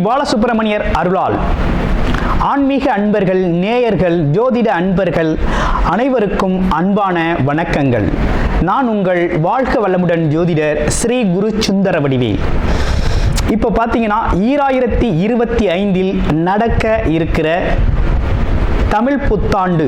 பாலசுப்பிரமணியர் அருளால் ஆன்மீக அன்பர்கள், நேயர்கள், ஜோதிட அன்பர்கள் அனைவருக்கும் அன்பான வணக்கங்கள். நான் உங்கள் வாழ்க வளமுடன் ஜோதிடர் ஸ்ரீ குரு சுந்தர வடிவேல். இப்போ பார்த்தீங்கன்னா 2025 நடக்க இருக்கிற தமிழ் புத்தாண்டு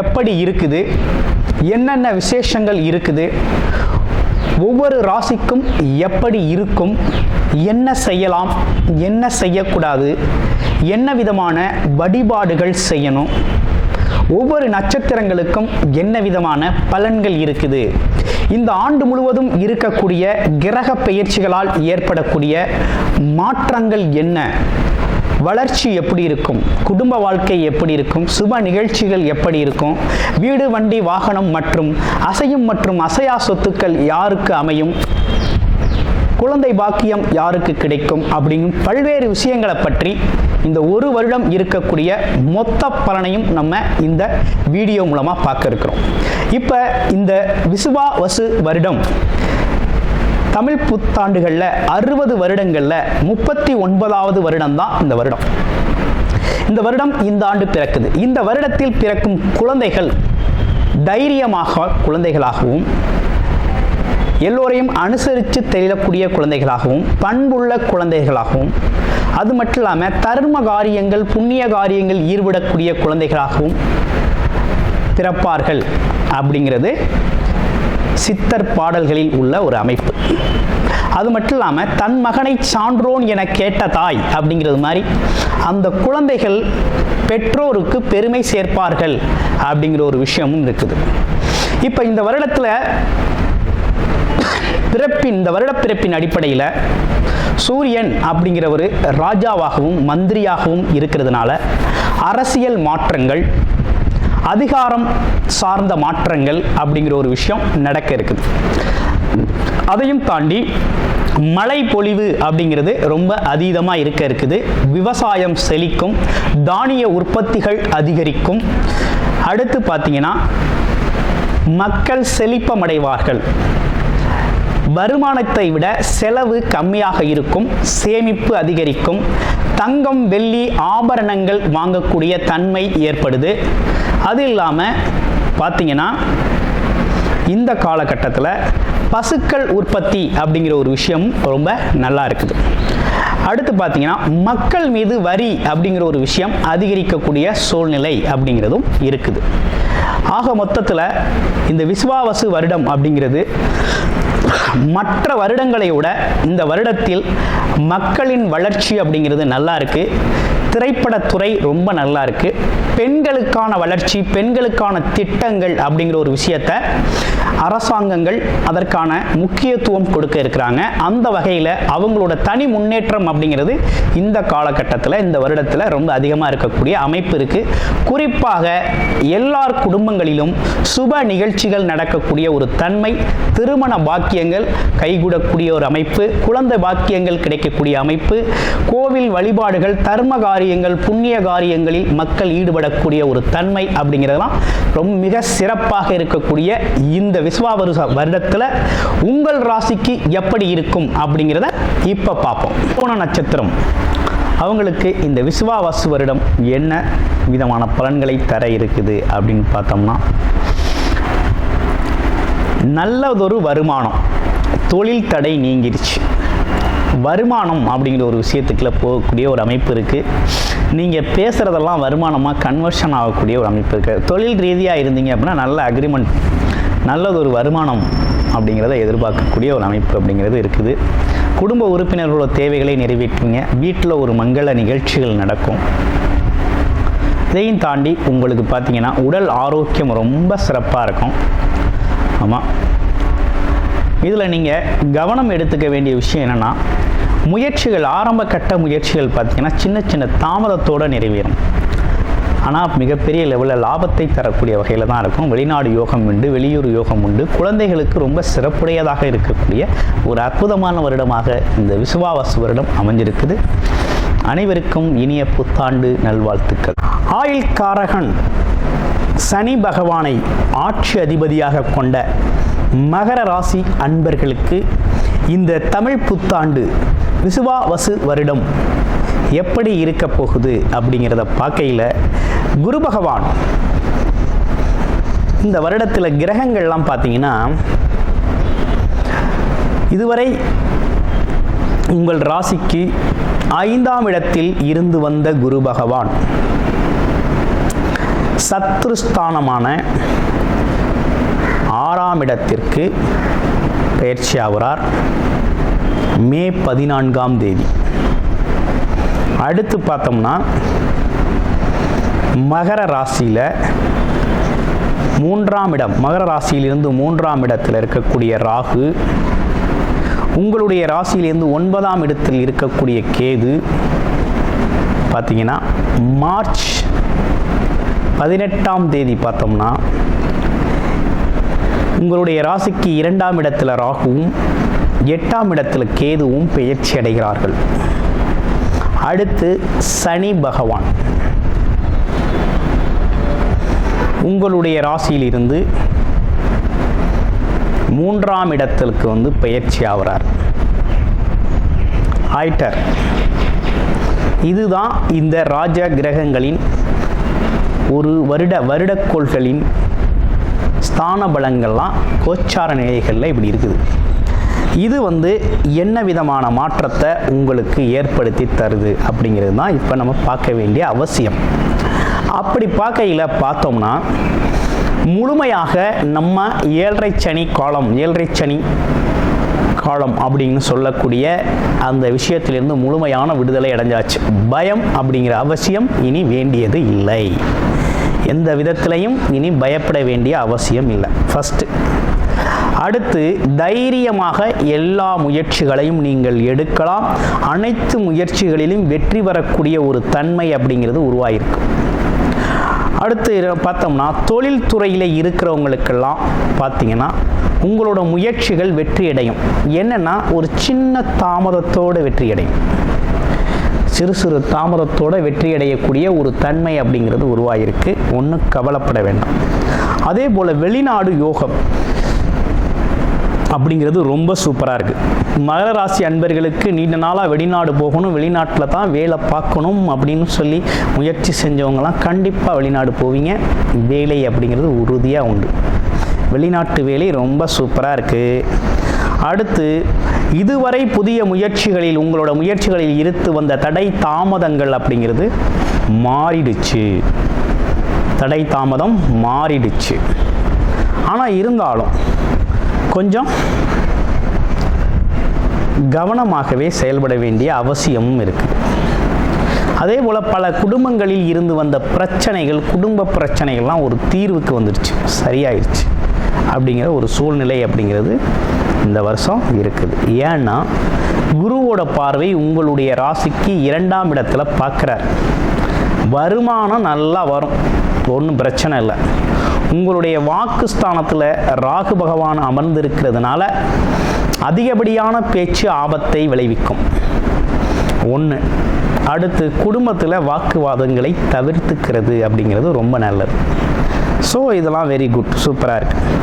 எப்படி இருக்குது, என்னென்ன விசேஷங்கள் இருக்குது, ஒவ்வொரு ராசிக்கும் எப்படி இருக்கும், என்ன செய்யலாம், என்ன செய்யக்கூடாது, என்ன விதமான வழிபாடுகள் செய்யணும், ஒவ்வொரு நட்சத்திரங்களுக்கும் என்ன விதமான பலன்கள் இருக்குது, இந்த ஆண்டு முழுவதும் இருக்கக்கூடிய கிரக பெயர்ச்சிகளால் ஏற்படக்கூடிய மாற்றங்கள் என்ன, வளர்ச்சி எப்படி இருக்கும், குடும்ப வாழ்க்கை எப்படி இருக்கும், சுப நிகழ்ச்சிகள் எப்படி இருக்கும், வீடு, வண்டி, வாகனம் மற்றும் அசையும் மற்றும் அசையா சொத்துக்கள் யாருக்கு அமையும், குழந்தை பாக்கியம் யாருக்கு கிடைக்கும் அப்படிங்கும் பல்வேறு விஷயங்களை பற்றி இந்த ஒரு வருடம் இருக்கக்கூடிய மொத்த பலனையும் நம்ம இந்த வீடியோ மூலமாக பார்க்க இருக்கிறோம். இப்போ இந்த விசுவாவசு வருடம் தமிழ் புத்தாண்டுகளில் 60 வருடங்களில் 39வது வருடம் தான் இந்த வருடம். இந்த வருடம் இந்த ஆண்டு பிறக்குது. இந்த வருடத்தில் பிறக்கும் குழந்தைகள் தைரியமாக குழந்தைகளாகவும், எல்லோரையும் அனுசரித்து தெரியக்கூடிய குழந்தைகளாகவும், பண்புள்ள குழந்தைகளாகவும், அது மட்டும் இல்லாமல் தர்ம காரியங்கள், புண்ணிய காரியங்கள் ஈடுபடக்கூடிய குழந்தைகளாகவும் பிறப்பார்கள் அப்படிங்கிறது சித்தர் பாடல்களில் உள்ள ஒரு அமைப்பு. அது மட்டும் இல்லாமல் தன் மகனை சான்றோன் என கேட்ட தாய் அப்படிங்கிறது மாதிரி அந்த குழந்தைகள் பெற்றோருக்கு பெருமை சேர்ப்பார்கள் அப்படிங்கிற ஒரு விஷயமும் இருக்குது. இப்போ இந்த வருடத்தில் இந்த வருட பிறப்பின் அடிப்படையில் சூரியன் அப்படிங்கிற ஒரு ராஜாவாகவும் மந்திரியாகவும் இருக்கிறதுனால அரசியல் மாற்றங்கள், அதிகாரம் சார்ந்த மாற்றங்கள் அப்படிங்கிற ஒரு விஷயம் நடக்க இருக்குது. அதையும் தாண்டி மழை பொழிவு அப்படிங்கிறது ரொம்ப அதீதமாக இருக்க இருக்குது. விவசாயம் செழிக்கும், தானிய உற்பத்திகள் அதிகரிக்கும். அடுத்து பார்த்தீங்கன்னா மக்கள் செழிப்பமடைவார்கள். வருமானத்தை விட செலவு கம்மியாக இருக்கும், சேமிப்பு அதிகரிக்கும், தங்கம், வெள்ளி, ஆபரணங்கள் வாங்கக்கூடிய தன்மை ஏற்படுது. அது இல்லாமல் பார்த்தீங்கன்னா இந்த காலகட்டத்தில் பசுக்கள் உற்பத்தி அப்படிங்கிற ஒரு விஷயம் ரொம்ப நல்லா இருக்குது. அடுத்து பார்த்தீங்கன்னா மக்கள் மீது வரி அப்படிங்கிற ஒரு விஷயம் அதிகரிக்கக்கூடிய சூழ்நிலை அப்படிங்கிறதும் இருக்குது. ஆக மொத்தத்தில் இந்த விசுவாவசு வருடம் அப்படிங்கிறது மற்ற வருடங்களை விட இந்த வருடத்தில் மக்களின் வளர்ச்சி அப்படிங்கிறது நல்லா இருக்கு. திரைப்படத்துறை ரொம்ப நல்லா இருக்கு. பெண்களுக்கான வளர்ச்சி, பெண்களுக்கான திட்டங்கள் அப்படிங்கிற ஒரு விஷயத்தை அரசாங்கங்கள் அதற்கான முக்கியத்துவம் கொடுக்க இருக்கிறாங்க. அந்த வகையில் அவங்களோட தனி முன்னேற்றம் அப்படிங்கிறது இந்த காலகட்டத்தில், இந்த வருடத்தில் ரொம்ப அதிகமாக இருக்கக்கூடிய அமைப்பு இருக்கு. குறிப்பாக எல்லார் குடும்பங்களிலும் சுப நிகழ்ச்சிகள் நடக்கக்கூடிய ஒரு தன்மை, திருமண பாக்கியங்கள் கைகூடக்கூடிய ஒரு அமைப்பு, குழந்தை பாக்கியங்கள் கிடைக்கக்கூடிய அமைப்பு, கோவில் வழிபாடுகள், தர்ம காரியங்கள், புண்ணிய காரியங்களில் மக்கள் ஈடுபடக்கூடிய ஒரு தன்மை அப்படிங்கிறதெல்லாம் ரொம்ப மிக சிறப்பாக இருக்கக்கூடிய இந்த விசுவாவசு வருடத்தில் உங்கள் ராசிக்கு எப்படி இருக்கும் அப்படிங்கிறத இப்போ பார்ப்போம். பூன நட்சத்திரம் அவங்களுக்கு இந்த விசுவாவசு வருடம் என்ன விதமான பலன்களை தர இருக்குது அப்படின்னு பார்த்தோம்னா, நல்லதொரு வருமானம், தொழில் தடை நீங்கிருச்சு. வருமானம் அப்படிங்கிற ஒரு விஷயத்துக்குள்ள போகக்கூடிய ஒரு அமைப்பு இருக்குது. நீங்கள் பேசுகிறதெல்லாம் வருமானமாக கன்வர்ஷன் ஆகக்கூடிய ஒரு அமைப்பு இருக்குது. தொழில் ரீதியாக இருந்தீங்க அப்படின்னா நல்ல அக்ரிமெண்ட், நல்லதொரு வருமானம் அப்படிங்கிறத எதிர்பார்க்கக்கூடிய ஒரு அமைப்பு அப்படிங்கிறது இருக்குது. குடும்ப உறுப்பினர்களோட தேவைகளை நிறைவேற்றுவீங்க. வீட்டில் ஒரு மங்கள நிகழ்ச்சிகள் நடக்கும். இதையும் தாண்டி உங்களுக்கு பார்த்தீங்கன்னா உடல் ஆரோக்கியம் ரொம்ப சிறப்பாக இருக்கும். ஆமாம், இதில் நீங்கள் கவனம் எடுத்துக்க வேண்டிய விஷயம் என்னென்னா, முயற்சிகள், ஆரம்ப கட்ட முயற்சிகள் பார்த்தீங்கன்னா சின்ன சின்ன தாமதத்தோடு நிறைவேறும். ஆனால் மிகப்பெரிய லெவலில் லாபத்தை தரக்கூடிய வகையில் தான் இருக்கும். வெளிநாடு யோகம் உண்டு, வெளியூர் யோகம் உண்டு. குழந்தைகளுக்கு ரொம்ப சிறப்புடையதாக இருக்கக்கூடிய ஒரு அற்புதமான வருடமாக இந்த விசுவாவசு வருடம் அமைஞ்சிருக்குது. அனைவருக்கும் இனிய புத்தாண்டு நல்வாழ்த்துக்கள். ஆயுள் காரகன் சனி பகவானை ஆட்சி அதிபதியாக கொண்ட மகர ராசி அன்பர்களுக்கு இந்த தமிழ் புத்தாண்டு விசுவாவசு வருடம் எப்படி இருக்க போகுது அப்படிங்கிறத பார்க்கையில் குரு பகவான் இந்த வருடத்தில் கிரகங்கள்லாம் பார்த்தீங்கன்னா இதுவரை உங்கள் ராசிக்கு 5ஆம் இடத்தில் இருந்து வந்த குரு பகவான் சத்ருஸ்தானமான 6ஆம் இடத்திற்கு பயிற்சி ஆகிறார் மே 14ஆம் தேதி. அடுத்து பார்த்தோம்னா மகர ராசியில் 3ஆம் இடம், மகர ராசியிலிருந்து 3ஆம் இடத்தில் இருக்கக்கூடிய ராகு, உங்களுடைய ராசியிலிருந்து 9ஆம் இடத்தில் இருக்கக்கூடிய கேது பார்த்தீங்கன்னா மார்ச் 18ஆம் தேதி பார்த்தோம்னா உங்களுடைய ராசிக்கு 2ஆம் இடத்தில் ராகுவும் 8ஆம் இடத்தில் கேதுவும் பெயர்ச்சி அடைகிறார்கள். அடுத்து சனி பகவான் உங்களுடைய ராசியிலிருந்து 3ஆம் இடத்திற்கு பெயர்ச்சி ஆகிறார். ஆயிட்டர். இதுதான் இந்த ராஜ கிரகங்களின் ஒரு வருடக்கோள்களின் ஸ்தான பலங்கள்லாம் கோச்சார நிலைகளில் இப்படி இருக்குது. இது என்ன விதமான மாற்றத்தை உங்களுக்கு ஏற்படுத்தி தருது அப்படிங்கிறது தான் இப்போ நம்ம பார்க்க வேண்டிய அவசியம். அப்படி பார்க்கையில் பார்த்தோம்னா முழுமையாக நம்ம ஏழரை சனி காலம் அப்படின்னு சொல்லக்கூடிய அந்த விஷயத்திலிருந்து முழுமையான விடுதலை அடைஞ்சாச்சு. பயம் அப்படிங்கிற அவசியம் இனி வேண்டியது இல்லை. எந்த விதத்திலையும் இனி பயப்பட வேண்டிய அவசியம் இல்லை. ஃபஸ்ட்டு. அடுத்து தைரியமாக எல்லா முயற்சிகளையும் நீங்கள் எடுக்கலாம். அனைத்து முயற்சிகளிலும் வெற்றி பெறக்கூடிய ஒரு தன்மை அப்படிங்கிறது உருவாயிருக்கு. அடுத்து பார்த்தோம்னா தொழில் துறையில் இருக்கிறவங்களுக்கெல்லாம் பார்த்தீங்கன்னா உங்களோட முயற்சிகள் வெற்றி அடையும். என்னென்னா ஒரு சின்ன தாமதத்தோடு வெற்றி அடையும். சிறு தாமதத்தோடு வெற்றி அடையக்கூடிய ஒரு தன்மை அப்படிங்கிறது உருவாயிருக்கு. ஒன்றும் கவலைப்பட வேண்டாம். அதே போல் வெளிநாடு யோகம் அப்படிங்கிறது ரொம்ப சூப்பராக இருக்குது. மகர ராசி அன்பர்களுக்கு நீண்ட நாளாக வெளிநாடு போகணும், வெளிநாட்டில் தான் வேலை பார்க்கணும் அப்படின்னு சொல்லி முயற்சி செஞ்சவங்கலாம் கண்டிப்பாக வெளிநாடு போவீங்க. வேலை அப்படிங்கிறது உறுதியாக உண்டு. வெளிநாட்டு வேலை ரொம்ப சூப்பராக இருக்குது. அடுத்து இதுவரை புதிய முயற்சிகளில் உங்களோட முயற்சிகளில் இருந்து வந்த தடை தாமதங்கள் அப்படிங்கிறது மாறிடுச்சு. தடை தாமதம் மாறிடுச்சு. ஆனால் இருந்தாலும் கொஞ்சம் கவனமாகவே செயல்பட வேண்டிய அவசியமும் இருக்குது. அதே போல் பல குடும்பங்களில் இருந்து வந்த பிரச்சனைகள், குடும்ப பிரச்சனைகள்லாம் ஒரு தீர்வுக்கு வந்துடுச்சு, சரியாயிடுச்சு அப்படிங்கிற ஒரு சூழ்நிலை அப்படிங்கிறது இந்த வருஷம் இருக்குது. ஏன்னா குருவோட பார்வை உங்களுடைய ராசிக்கு 2ஆம் இடத்துல பார்க்குறார். வருமானம் நல்லா வரும், ஒன்றும் பிரச்சனை இல்லை. உங்களுடைய வாக்குஸ்தானத்தில் ராகு பகவான் அமர்ந்திருக்கிறதுனால அதிகப்படியான பேச்சு ஆபத்தை விளைவிக்கும். ஒன்று. அடுத்து குடும்பத்தில் வாக்குவாதங்களை தவிர்த்துக்கிறது அப்படிங்கிறது ரொம்ப நல்லது. ஸோ இதெல்லாம் வெரி குட், சூப்பராக இருக்குது.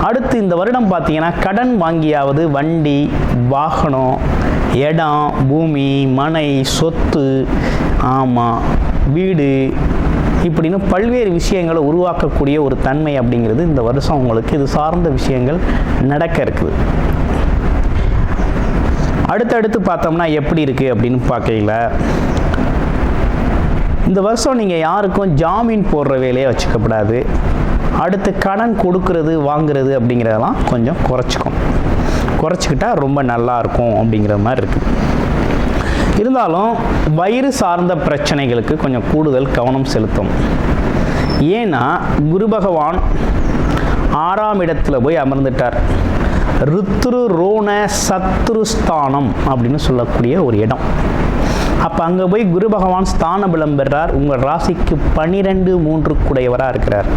அடுத்து இந்த வருடம் பார்த்தீங்கன்னா கடன் வாங்கியாவது வண்டி, வாகனம், இடம், பூமி, மனை, சொத்து, ஆமாம் வீடு இப்படின்னு பல்வேறு விஷயங்களை உருவாக்கக்கூடிய ஒரு தன்மை அப்படிங்கிறது இந்த வருஷம் உங்களுக்கு இது சார்ந்த விஷயங்கள் நடக்க இருக்குது. அடுத்தடுத்து பார்த்தோம்னா எப்படி இருக்குது அப்படின்னு பார்க்கையில் இந்த வருஷம் நீங்கள் யாருக்கும் ஜாமீன் போடுற வேலையை வச்சுக்கப்படாது. அடுத்து கடன் கொடுக்கறது வாங்குறது அப்படிங்கிறதெல்லாம் கொஞ்சம் குறைச்சிக்கிட்டா ரொம்ப நல்லாயிருக்கும் அப்படிங்கிற மாதிரி இருக்குது. இருந்தாலும் வயிறு சார்ந்த பிரச்சனைகளுக்கு கொஞ்சம் கூடுதல் கவனம் செலுத்தும். ஏன்னா குரு பகவான் 6ஆம் இடத்துல போய் அமர்ந்துட்டார். ருத்ரு ரோண சத்ருஸ்தானம் அப்படின்னு சொல்லக்கூடிய ஒரு இடம். அப்போ அங்கே போய் குரு பகவான் ஸ்தான பலம் பெறார். உங்கள் ராசிக்கு 12 கூடையவராக இருக்கிறார்.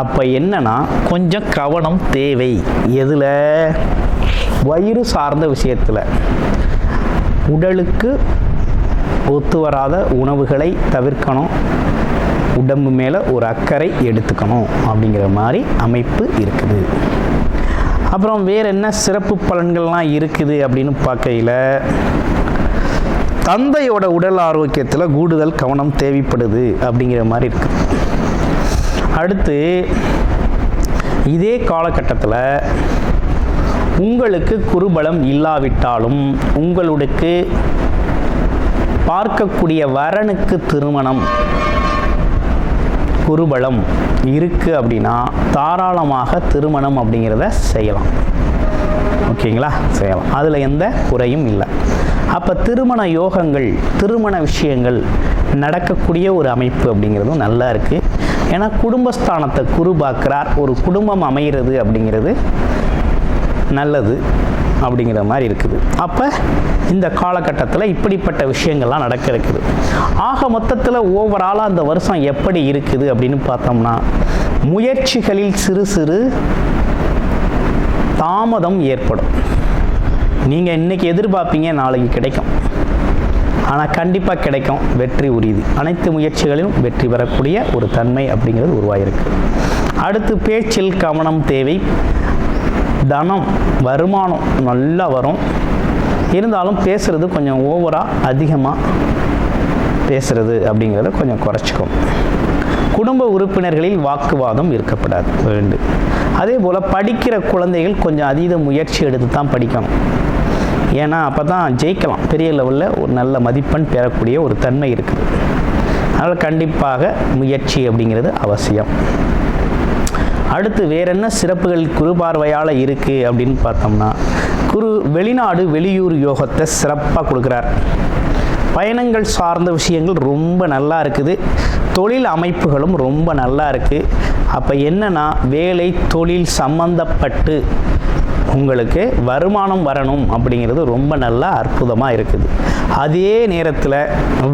அப்போ என்னன்னா கொஞ்சம் கவனம் தேவை. எதில்? வயிறு சார்ந்த விஷயத்தில். உடலுக்கு ஒத்து வராத உணவுகளை தவிர்க்கணும். உடம்பு மேலே ஒரு அக்கறை எடுத்துக்கணும் அப்படிங்கிற மாதிரி அமைப்பு இருக்குது. அப்புறம் வேறு என்ன சிறப்பு பலன்கள்லாம் இருக்குது அப்படின்னு பார்க்கையில், தந்தையோட உடல் ஆரோக்கியத்தில் கூடுதல் கவனம் தேவைப்படுது அப்படிங்கிற மாதிரி இருக்குது. அடுத்து இதே காலகட்டத்தில் உங்களுக்கு குருபலம் இல்லாவிட்டாலும் உங்களுக்கு பார்க்கக்கூடிய வரனுக்கு திருமணம் குருபலம் இருக்குது அப்படின்னா தாராளமாக திருமணம் அப்படிங்கிறத செய்யலாம். ஓகேங்களா, செய்யலாம், அதில் எந்த குறையும் இல்லை. அப்போ திருமண யோகங்கள், திருமண விஷயங்கள் நடக்கக்கூடிய ஒரு அமைப்பு அப்படிங்கிறதும் நல்லா இருக்குது. ஏன்னா குடும்பஸ்தானத்தை குரு பார்க்குறார். ஒரு குடும்பம் அமைகிறது அப்படிங்கிறது நல்லது அப்படிங்கிற மாதிரி இருக்குது. அப்போ இந்த காலகட்டத்தில் இப்படிப்பட்ட விஷயங்கள்லாம் நடக்க இருக்குது. ஆக மொத்தத்தில் ஓவராலாக அந்த வருஷம் எப்படி இருக்குது அப்படின்னு பார்த்தோம்னா, முயற்சிகளில் சிறு சிறு தாமதம் ஏற்படும். நீங்கள் இன்றைக்கி எதிர்பார்ப்பீங்க, நாளைக்கு கிடைக்கும். ஆனால் கண்டிப்பாக கிடைக்கும், வெற்றி உறுதி. அனைத்து முயற்சிகளிலும் வெற்றி பெறக்கூடிய ஒரு தன்மை அப்படிங்கிறது உருவாகிருக்கு. அடுத்து பேச்சில் கவனம் தேவை. தனம், வருமானம் நல்லா வரும். இருந்தாலும் பேசுகிறது கொஞ்சம் ஓவராக அதிகமாக பேசுகிறது அப்படிங்கிறத கொஞ்சம் குறைச்சிக்கும். குடும்ப உறுப்பினர்களில் வாக்குவாதம் இருக்கப்படாது வேண்டு. அதே போல் படிக்கிற குழந்தைகள் கொஞ்சம் அதீத முயற்சி எடுத்து தான் படிக்கணும். ஏன்னா அப்போ தான் ஜெயிக்கலாம், பெரிய லெவலில் ஒரு நல்ல மதிப்பெண் பெறக்கூடிய ஒரு தன்மை இருக்குது. அதனால் கண்டிப்பாக முயற்சி அப்படிங்கிறது அவசியம். அடுத்து வேற என்ன சிறப்புகள் குரு பார்வையால் இருக்குது அப்படின்னு பார்த்தோம்னா, குரு வெளிநாடு வெளியூர் யோகத்தை சிறப்பாக கொடுக்குறார். பயணங்கள் சார்ந்த விஷயங்கள் ரொம்ப நல்லா இருக்குது. தொழில் அமைப்புகளும் ரொம்ப நல்லா இருக்குது. அப்போ என்னன்னா, வேலை தொழில் சம்பந்தப்பட்டு உங்களுக்கு வருமானம் வரணும் அப்படிங்கிறது ரொம்ப நல்லா அற்புதமாக இருக்குது. அதே நேரத்தில்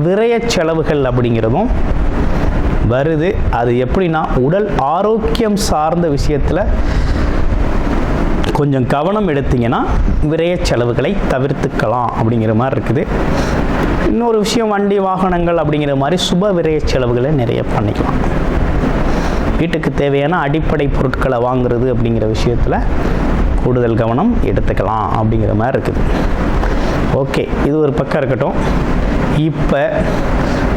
விரய செலவுகள் அப்படிங்கிறதும் வருது. அது எப்படின்னா, உடல் ஆரோக்கியம் சார்ந்த விஷயத்தில் கொஞ்சம் கவனம் எடுத்தீங்கன்னா விரய செலவுகளை தவிர்த்துக்கலாம் அப்படிங்கிற மாதிரி இருக்குது. இன்னொரு விஷயம், வண்டி வாகனங்கள் அப்படிங்கிற மாதிரி சுப விரய செலவுகளை நிறைய பண்ணிக்கலாம். வீட்டுக்கு தேவையான அடிப்படை பொருட்களை வாங்குறது அப்படிங்கிற விஷயத்தில் கூடுதல் கவனம் எடுத்துக்கலாம் அப்படிங்கிற மாதிரி இருக்குது. ஓகே, இது ஒரு பக்கம் இருக்கட்டும். இப்போ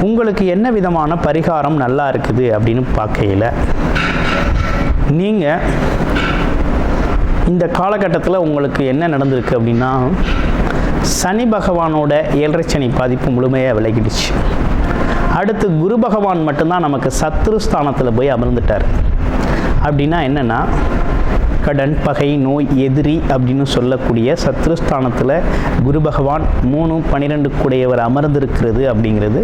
உங்களுக்கு என்ன விதமான பரிகாரம் நல்லா இருக்குது அப்படின்னு பார்க்கையில், நீங்கள் இந்த காலகட்டத்தில் உங்களுக்கு என்ன நடந்திருக்கு அப்படின்னா, சனி பகவானோட 7.5 சனி பாதிப்பு முழுமையாக விலகிடுச்சு. அடுத்து குரு பகவான் மட்டும்தான் நமக்கு சத்ரு ஸ்தானத்தில் போய் அமர்ந்துட்டார். அப்படின்னா என்னென்னா, கடன், பகை, நோய், எதிரி அப்படின்னு சொல்லக்கூடிய சத்ருஸ்தானத்தில் குரு பகவான் 3-12 கூடையவர் அமர்ந்திருக்கிறது அப்படிங்கிறது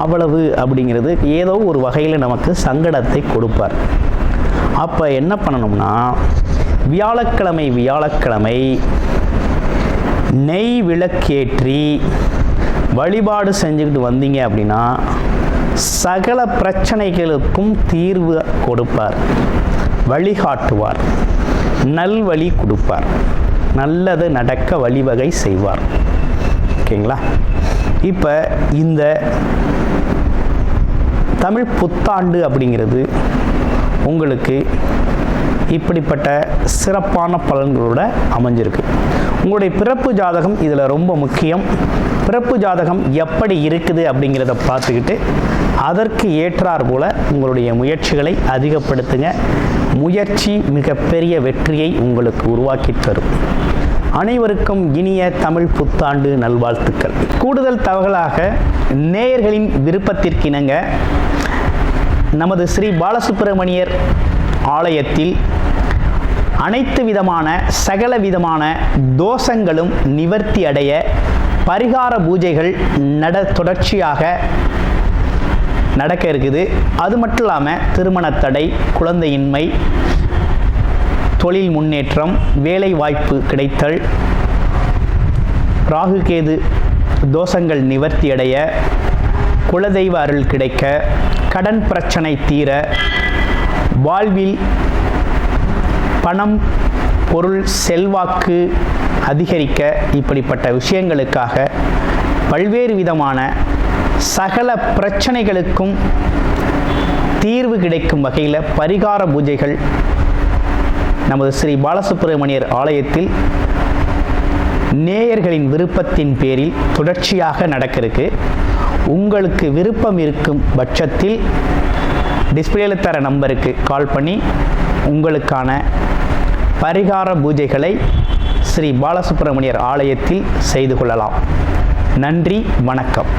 அவ்வளவு அப்படிங்கிறது ஏதோ ஒரு வகையில் நமக்கு சங்கடத்தை கொடுப்பார். அப்போ என்ன பண்ணணும்னா, வியாழக்கிழமை நெய் விளக்கேற்றி வழிபாடு செஞ்சுக்கிட்டு வந்தீங்க அப்படின்னா சகல பிரச்சனைகளுக்கும் தீர்வு கொடுப்பார், வழிகாட்டுவார், நல்வழி கொடுப்பார், நல்லது நடக்க வழிவகை செய்வார். ஓகேங்களா? இப்போ இந்த தமிழ் புத்தாண்டு அப்படிங்கிறது உங்களுக்கு இப்படிப்பட்ட சிறப்பான பலன்களோட அமைஞ்சிருக்கு. உங்களுடைய பிறப்பு ஜாதகம் இதில் ரொம்ப முக்கியம். பிறப்பு ஜாதகம் எப்படி இருக்குது அப்படிங்கிறத பார்த்துக்கிட்டு அதற்கு ஏற்றார் போல உங்களுடைய முயற்சிகளை அதிகப்படுத்துங்க. முயற்சி மிகப்பெரிய வெற்றியை உங்களுக்கு உருவாக்கி தரும். அனைவருக்கும் இனிய தமிழ் புத்தாண்டு நல்வாழ்த்துக்கள். கூடுதல் தகவலாக நேயர்களின் விருப்பத்திற்கிணங்க நமது ஸ்ரீ பாலசுப்பிரமணியர் ஆலயத்தில் அனைத்து விதமான சகல விதமான தோஷங்களும் நிவர்த்தி அடைய பரிகார பூஜைகள் தொடர்ச்சியாக நடக்க இருக்குது. அது மட்டும் இல்லாமல் திருமண தடை, குழந்தையின்மை, தொழில் முன்னேற்றம், வேலை வாய்ப்பு கிடைத்தல், ராகுகேது தோஷங்கள் நிவர்த்தி அடைய, குலதெய்வ அருள் கிடைக்க, கடன் பிரச்சனை தீர, வாழ்வில் பணம், பொருள், செல்வாக்கு அதிகரிக்க, இப்படிப்பட்ட விஷயங்களுக்காக பல்வேறு விதமான சகல பிரச்சனைகளுக்கும் தீர்வு கிடைக்கும் வகையில் பரிகார பூஜைகள் நமது ஸ்ரீ பாலசுப்பிரமணியர் ஆலயத்தில் நேயர்களின் விருப்பத்தின் பேரில் தொடர்ச்சியாக நடக்கிறதுக்கு உங்களுக்கு விருப்பம் இருக்கும் பட்சத்தில் டிஸ்பிளேல தர நம்பருக்கு கால் பண்ணி உங்களுக்கான பரிகார பூஜைகளை ஸ்ரீ பாலசுப்பிரமணியர் ஆலயத்தில் செய்து கொள்ளலாம். நன்றி, வணக்கம்.